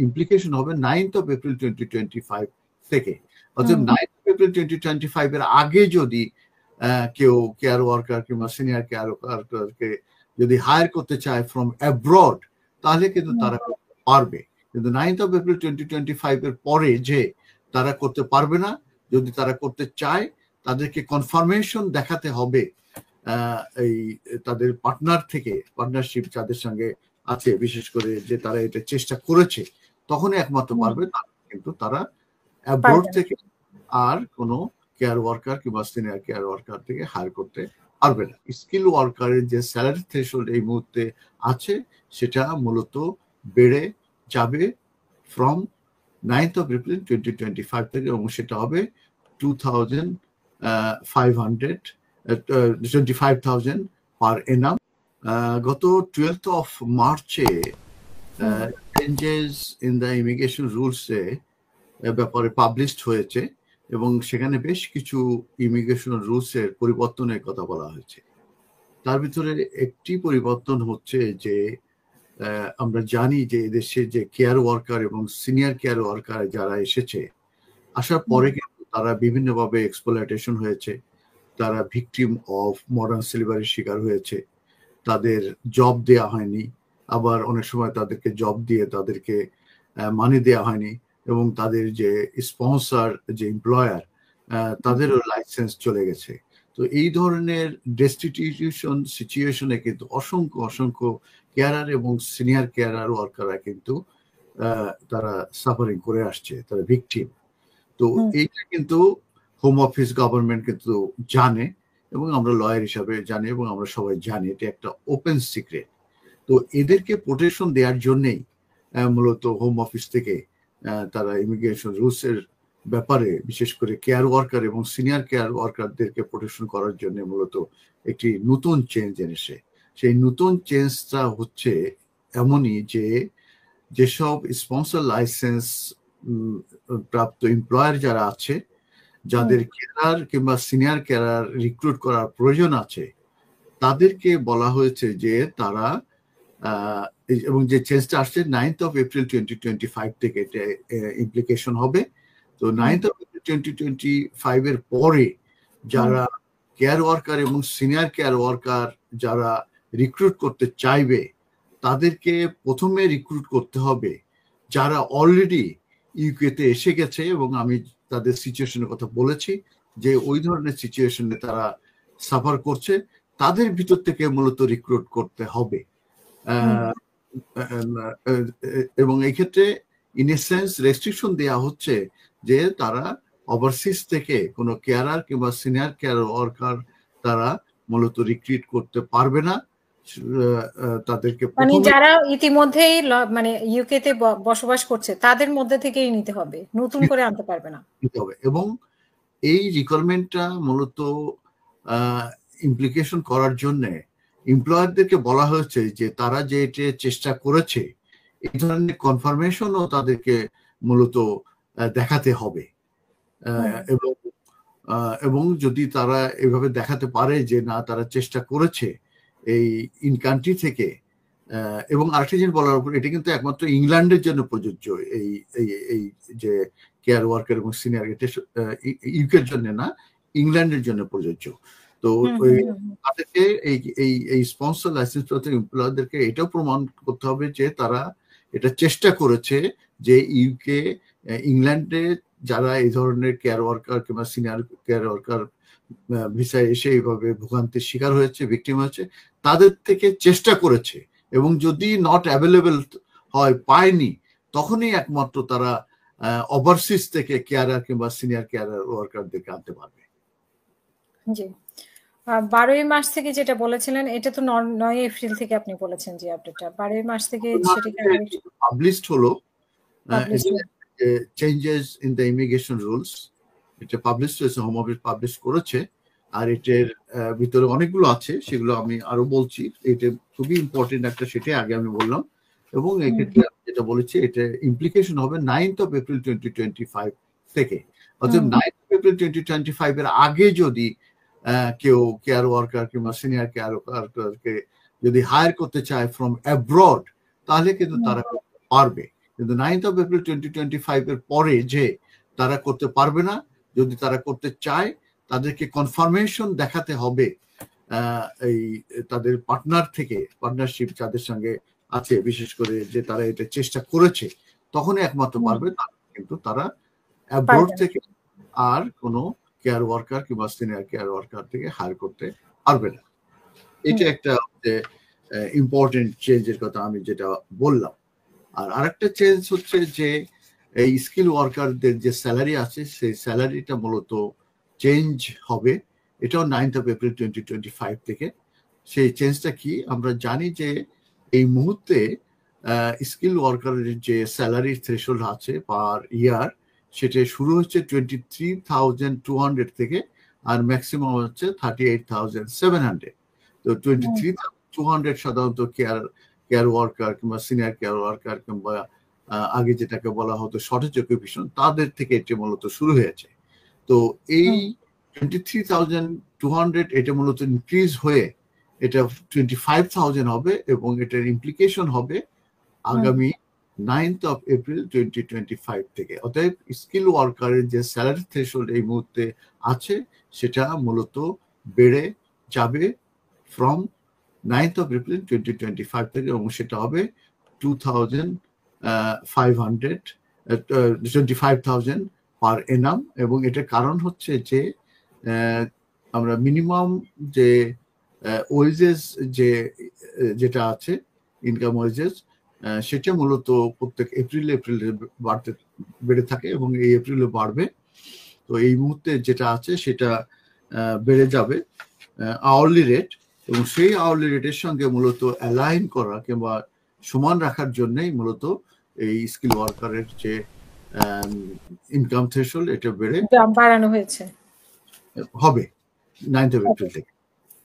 Implication হবে 9th of April 2025 থেকে। অর্থাৎ 9th of April 2025 এর আগে যদি কেউ কেয়ার ওয়ার্কার কিংবা সিনিয়র কেয়ার ওয়ার্কারকে যদি হায়ার করতে চায় ফ্রম অ্যাব্রড, তাহলে কিন্তু তারা পারবে। কিন্তু 9th of April 2025 এর পরে যে তারা করতে পারবে না। যদি তারা করতে চায়, তাদেরকে কনফার্মেশন দেখাতে হবে এই তাদের পার্টনার থেকে, পার্টনারশিপ যাদের সঙ্গে আছে, বিশেষ করে যে তারা এটা চেষ্টা করেছে, তখনই একমাত্র পারবে। কিন্তু তারা অ্যাব্রড থেকে আর কোনো কেয়ার ওয়ার্কার কিংবা সিনিয়র কেয়ার ওয়ার্কার থেকে হায়ার করতে পারবে না। স্কিল ওয়ার্কারের যে স্যালারি থ্রেশহোল্ড এই মুহূর্তে আছে, সেটা মূলত বেড়ে যাবে ফ্রম 9th of April 2025 থেকে, এবং সেটা হবে 25,000 পার এনাম। গত 12th of মার্চে changes in the immigration rules এ ব্যাপারে পাবলিশড হয়েছে, এবং সেখানে বেশ কিছু ইমিগ্রেশন রুলস এর পরিবর্তনের কথা বলা হয়েছে। তার ভিতরে একটি পরিবর্তন হচ্ছে যে আমরা জানি যে এদেশে যে কেয়ার ওয়ার্কার এবং সিনিয়র কেয়ার ওয়ার্কার যারা এসেছে, আসার পরে কিন্তু তারা বিভিন্নভাবে এক্সপ্লয়টেশন হয়েছে, তারা ভিকটিম অফ মডার্ন স্লেভারির শিকার হয়েছে, তাদের জব দেয়া হয়নি, আবার অনেক সময় তাদেরকে জব দিয়ে তাদেরকে মানি দেয়া হয়নি, এবং তাদের যে স্পন্সর যে এমপ্লয়ার তাদেরও লাইসেন্স চলে গেছে। তো এই ধরনের ডেস্টিটিউশন সিচুয়েশনে কিন্তু অসংখ্য কেয়ারার এবং সিনিয়র কেয়ারার ওয়ার্কাররা কিন্তু তারা সাফারিং করে আসছে, তারা ভিকটিম। তো এইটা কিন্তু হোম অফিস গভর্নমেন্ট কিন্তু জানে, এবং আমরা লয়ার হিসাবে জানি, এবং আমরা সবাই জানি এটা একটা ওপেন সিক্রেট। তো এদেরকে প্রোটেকশন দেওয়ার জন্যই মূলত হোম অফিস থেকে তারা ইমিগ্রেশন রুলস এর ব্যাপারে, বিশেষ করে কেয়ার ওয়ার্কার এবং সিনিয়র কেয়ার ওয়ার্কারদেরকে প্রোটেকশন করার জন্য মূলত একটি নতুন চেঞ্জ এনেছে। সেই নতুন চেঞ্জটা হচ্ছে এমনই যে যেসব স্পন্সর লাইসেন্স প্রাপ্ত এমপ্লয়ার যারা আছে, যাদের কেয়ার কিংবা সিনিয়র কেয়ার রিক্রুট করার প্রয়োজন আছে, তাদেরকে বলা হয়েছে যে তারা এবং যে চেঞ্জটা আসছে 9th of April 2025 থেকে এটা ইমপ্লিকেশন হবে। তো 9th of April 2025 এর পরে যারা কেয়ার ওয়ার্কার এবং সিনিয়র কেয়ার ওয়ার্কার যারা রিক্রুট করতে চাইবে, তাদেরকে প্রথমে রিক্রুট করতে হবে যারা অলরেডি ইউকেতে এসে গেছে, এবং আমি তাদের সিচুয়েশনের কথা বলেছি যে ওই ধরনের সিচুয়েশনে তারা সাফার করছে, তাদের ভিতর থেকে মূলত রিক্রুট করতে হবে। এবং এই ক্ষেত্রে ইন এ সেন্স রেস্ট্রিকশন দেওয়া হচ্ছে যে তারা ওভারসিজ থেকে কোনো কেয়ারার কিংবা সিনিয়র কেয়ার ওয়ার্কার তারা মূলত রিক্রুট করতে পারবে না। তাদেরকে মানে যারা ইতিমধ্যেই মানে ইউকে তে বসবাস করছে তাদের মধ্যে থেকেই নিতে হবে, নতুন করে আনতে পারবে না। এবং এই রিকোয়ারমেন্টটা মূলত ইমপ্লিকেশন করার জন্য এমপ্লয়ারদেরকে বলা হয়েছে যে তারা যে এটা চেষ্টা করেছে, এই ধরনের কনফার্মেশনও তাদেরকে মূলত দেখাতে হবে। এবং যদি তারা এভাবে দেখাতে পারে যে না, তারা চেষ্টা করেছে এই ইন কান্ট্রি থেকে। এবং আরেকটা জিনিস বলার উপর, এটা কিন্তু একমাত্র ইংল্যান্ডের জন্য প্রযোজ্য, এই যে কেয়ার ওয়ার্কার এবং সিনিয়র, এটা ইউকের জন্য না, ইংল্যান্ডের জন্য প্রযোজ্য। তো তাদেরকে এই স্পন্সর লাইসেন্স এমপ্লয়ারদেরকে এটাও প্রমাণ করতে হবে যে তারা এটা চেষ্টা করেছে যে ইউকে, ইংল্যান্ডে যারা এই ধরনের কেয়ার ওয়ার্কার কিংবা সিনিয়র কেয়ার ওয়ার্কার ভিসায় এসে এইভাবে ভোগান্তির শিকার হয়েছে, ভিকটিম হয়েছে, তাদের থেকে চেষ্টা করেছে, এবং যদি নট অ্যাভেলেবেল হয়, পায়নি, তখনই একমাত্র তারা ওভারসিজ থেকে কেয়ারার কিংবা সিনিয়র কেয়ার ওয়ার্কারদেরকে আনতে পারবে। জি, 12ই মার্চ থেকে যেটা বলেছিলেন, এটা তো 9 এপ্রিল থেকে আপনি বলেছেন যে আপডেটটা 12ই মার্চ থেকে পাবলিশড হলো। Changes in the immigration rules, এটা পাবলিশ হয়েছে, হোম অফিস পাবলিশ করেছে। আর এটার ভিতরে অনেকগুলো আছে, সেগুলো আমি আরো বলছি। এটা খুবই ইম্পর্টেন্ট একটা, সেটাই আগে আমি বললাম। এবং এক্ষেত্রে যেটা বলেছি, এটা ইমপ্লিকেশন হবে 9th of April 2025 থেকে। অর্থাৎ 9th of April 2025 এর আগে যদি কেউ কেয়ার ওয়ার্কার কিংবা সিনিয়র কেয়ার ওয়ার্কারকে যদি হায়ার করতে চায় ফ্রম অ্যাব্রড, তাহলে কিন্তু তারা পারবে। কিন্তু 9th of April 2025 এর পরে যে তারা করতে পারবে না, যদি তারা করতে চায় তাদেরকে কনফার্মেশন দেখাতে হবে এই তাদের পার্টনার থেকে, পার্টনারশিপ যাদের সঙ্গে আছে বিশেষ করে যে তারা এটা চেষ্টা করেছে, তখনই একমাত্র পারবে। কিন্তু তারা অ্যাব্রোড থেকে আর কোনো কেয়ার ওয়ার্কার কিংবা সিনিয়র কেয়ার ওয়ার্কার থেকে হায়ার করতে পারবে না। এটা একটা ইম্পর্টেন্ট চেঞ্জের কথা আমি যেটা বললাম। আর আরেকটা চেঞ্জ হচ্ছে যে এই স্কিল ওয়ার্কারদের যে স্যালারি আছে সেই স্যালারিটা মূলত চেঞ্জ হবে, এটাও 9th of April 2025 থেকে। সেই চেঞ্জটা কি, আমরা জানি যে এই মুহূর্তে স্কিল ওয়ার্কারের যে স্যালারি থ্রেশহোল্ড আছে পার ইয়ার, সেটা শুরু হচ্ছে 23,200 থেকে আর ম্যাক্সিমাম হচ্ছে 38,700। তো 23,200 সাধারণত কেয়ার ওয়ার্কার কিংবা সিনিয়র কেয়ার ওয়ার্কার কিংবা আগে যেটাকে বলা হতো শর্টেজ অকুপেশন, তাদের থেকে এটি মূলত শুরু হয়েছে। তো এই 23,200 এটা মূলত ইনক্রিজ হয়ে এটা 25,000 হবে এবং এটার ইমপ্লিকেশন হবে আগামী 9th of April 2025 থেকে। অতএব স্কিল ওয়ার্কারের যে স্যালারি থ্রেশহোল্ড এই মুহূর্তে আছে সেটা মূলত বেড়ে যাবে ফ্রম 9th of April 2025 থেকে, এবং সেটা হবে 25,000 পার এনাম। এবং এটার কারণ হচ্ছে যে আমরা মিনিমাম যে ওয়েজেস যেটা আছে ইনকাম ওয়েজেস, সেটা মূলত প্রত্যেক এপ্রিলে বেড়ে থাকে এবং এই এপ্রিলে বাড়বে। তো এই মুহূর্তে যেটা আছে সেটা বেড়ে যাবে আওয়ারলি রেট, এবং সেই আওয়ারলি রেটের সঙ্গে মূলত অ্যালাইন করা কিংবা সমান রাখার জন্যই মূলত এই স্কিল ওয়ার্কারের যে ইনকাম থ্রেশহোল্ড এটা বাড়ানো হয়েছে হবে 9th of April থেকে।